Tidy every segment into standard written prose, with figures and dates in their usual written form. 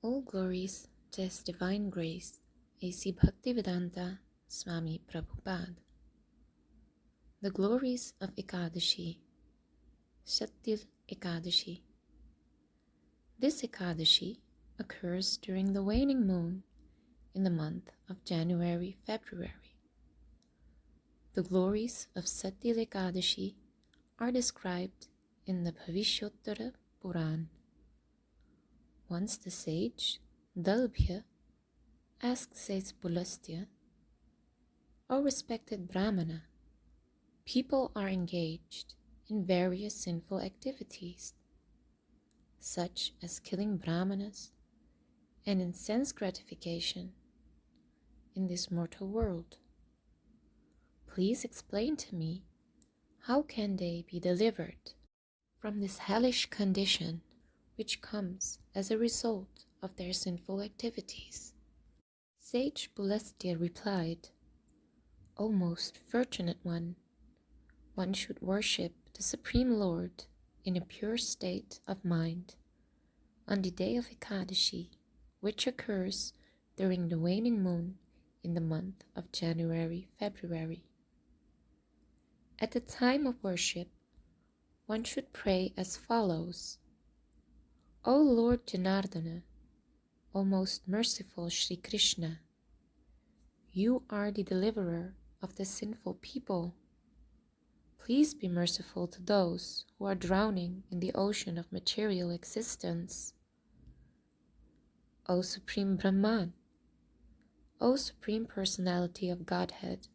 All glories to His Divine Grace, A.C. Bhaktivedanta, Swami Prabhupada. The glories of Ekadasi, Sat-Tila Ekadasi. This Ekadasi occurs during the waning moon in the month of January-February. The glories of Sat-Tila Ekadasi are described in the Bhavishottara Purana. Once the sage, Dalbhya, asked Sage Pulastya, "O respected Brahmana, people are engaged in various sinful activities, such as killing Brahmanas and in sense gratification in this mortal world. Please explain to me how can they be delivered from this hellish condition which comes as a result of their sinful activities?" Sage Pulastya replied, "O most fortunate one should worship the Supreme Lord in a pure state of mind on the day of Ekadasi, which occurs during the waning moon in the month of January-February. At the time of worship, one should pray as follows: O Lord Janardana, O most merciful Sri Krishna, you are the deliverer of the sinful people. Please be merciful to those who are drowning in the ocean of material existence. O Supreme Brahman, O Supreme Personality of Godhead,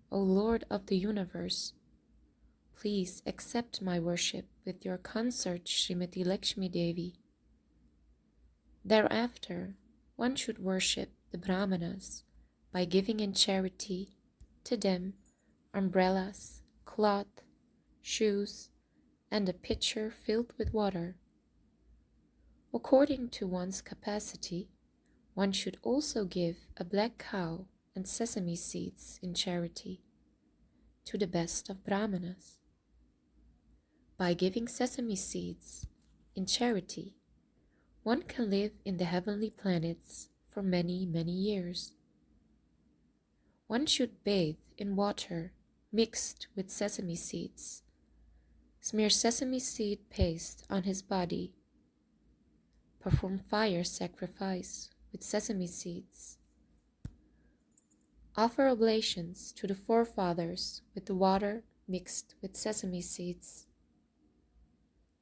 O Lord of the Universe, please accept my worship with your consort Srimati Lakshmi Devi." Thereafter, one should worship the Brahmanas by giving in charity to them umbrellas, cloth, shoes, and a pitcher filled with water. According to one's capacity, one should also give a black cow and sesame seeds in charity to the best of Brahmanas. By giving sesame seeds in charity, one can live in the heavenly planets for many, many years. One should bathe in water mixed with sesame seeds, smear sesame seed paste on his body, perform fire sacrifice with sesame seeds, offer oblations to the forefathers with the water mixed with sesame seeds,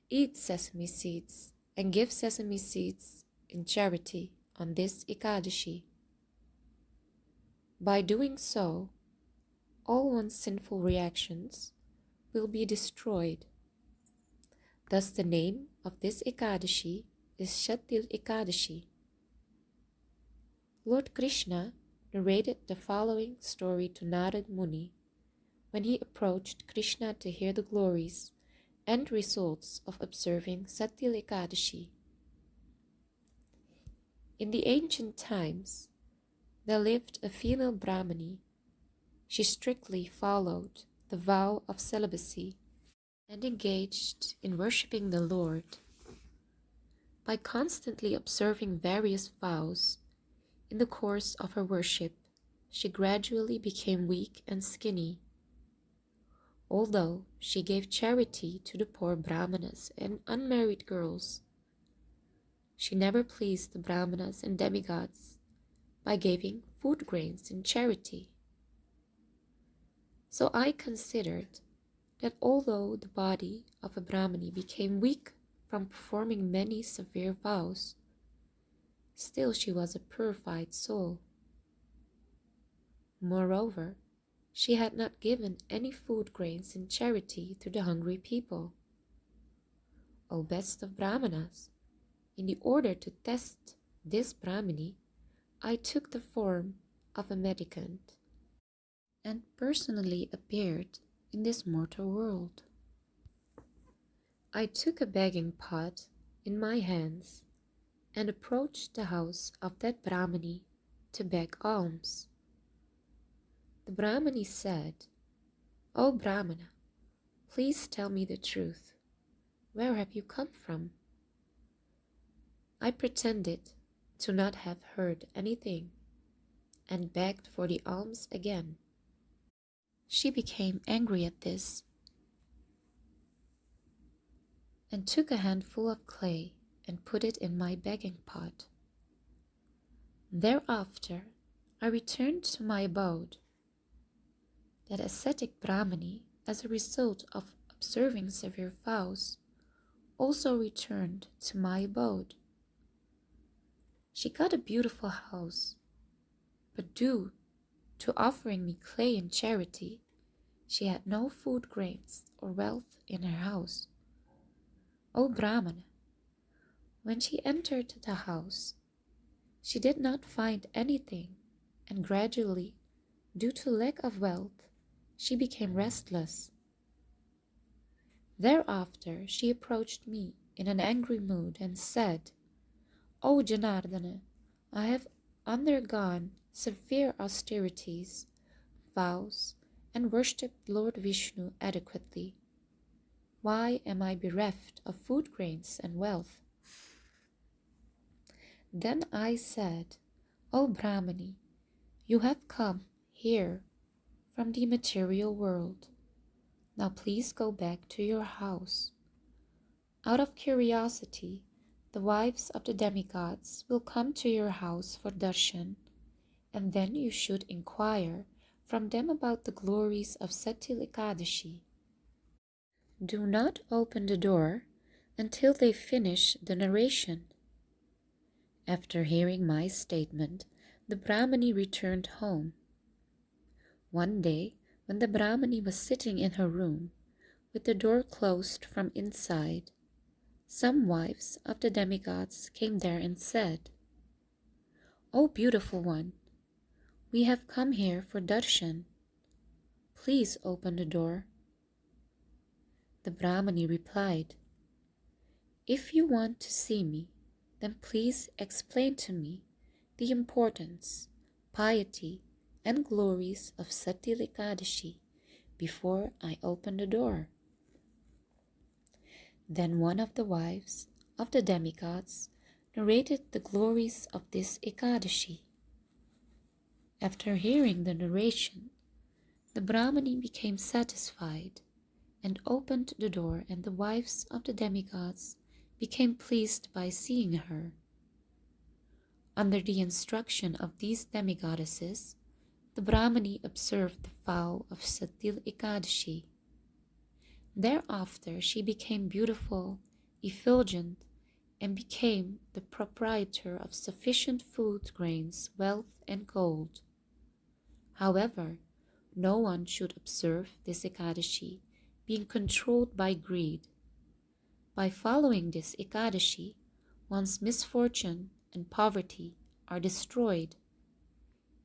eat sesame seeds and give sesame seeds in charity on this Ekadasi. By doing so, all one's sinful reactions will be destroyed. Thus the name of this Ekadasi is Sat-Tila Ekadasi. Lord Krishna narrated the following story to Narad Muni when he approached Krishna to hear the glories and results of observing Sat-Tila Ekadasi. In the ancient times, there lived a female Brahmani. She strictly followed the vow of celibacy and engaged in worshipping the Lord. By constantly observing various vows, in the course of her worship, she gradually became weak and skinny. Although she gave charity to the poor Brahmanas and unmarried girls, she never pleased the Brahmanas and demigods by giving food grains in charity. So I considered that although the body of a Brahmani became weak from performing many severe vows, still she was a purified soul. Moreover, she had not given any food grains in charity to the hungry people. O best of Brahmanas, in the order to test this Brahmani, I took the form of a mendicant and personally appeared in this mortal world. I took a begging pot in my hands and approached the house of that Brahmani to beg alms. The Brahmani said, "O Brahmana, please tell me the truth. Where have you come from?" I pretended to not have heard anything, and begged for the alms again. She became angry at this and took a handful of clay and put it in my begging pot. Thereafter, I returned to my abode. That ascetic Brahmani, as a result of observing severe vows, also returned to my abode. She got a beautiful house, but due to offering me clay in charity, she had no food grains or wealth in her house. O Brahmana, when she entered the house, she did not find anything, and gradually, due to lack of wealth, she became restless. Thereafter she approached me in an angry mood and said, O Janardana, I have undergone severe austerities, vows, and worshipped Lord Vishnu adequately. Why am I bereft of food grains and wealth? Then I said, O Brahmani, you have come here from the material world. Now please go back to your house. Out of curiosity, the wives of the demigods will come to your house for darshan, and then you should inquire from them about the glories of Sat-Tila Ekadasi. Do not open the door until they finish the narration. After hearing my statement, the Brahmani returned home. One day, when the Brahmani was sitting in her room, with the door closed from inside, some wives of the demigods came there and said, O beautiful one, we have come here for darshan. Please open the door. The Brahmani replied, If you want to see me, then please explain to me the importance, piety, and glories of Sat-Tila Ekadasi before I open the door. Then one of the wives of the demigods narrated the glories of this Ekadasi. After hearing the narration, the Brahmani became satisfied and opened the door, and the wives of the demigods became pleased by seeing her. Under the instruction of these demigoddesses, the Brahmani observed the vow of Sat-Tila Ekadasi. Thereafter she became beautiful, effulgent, and became the proprietor of sufficient food grains, wealth, and gold. However, no one should observe this Ekadasi, being controlled by greed. By following this Ekadasi, one's misfortune and poverty are destroyed.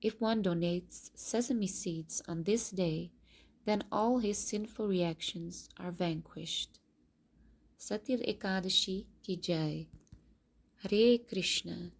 If one donates sesame seeds on this day, then all his sinful reactions are vanquished. Sat-Tila Ekadasi ki Jai. Hare Krishna.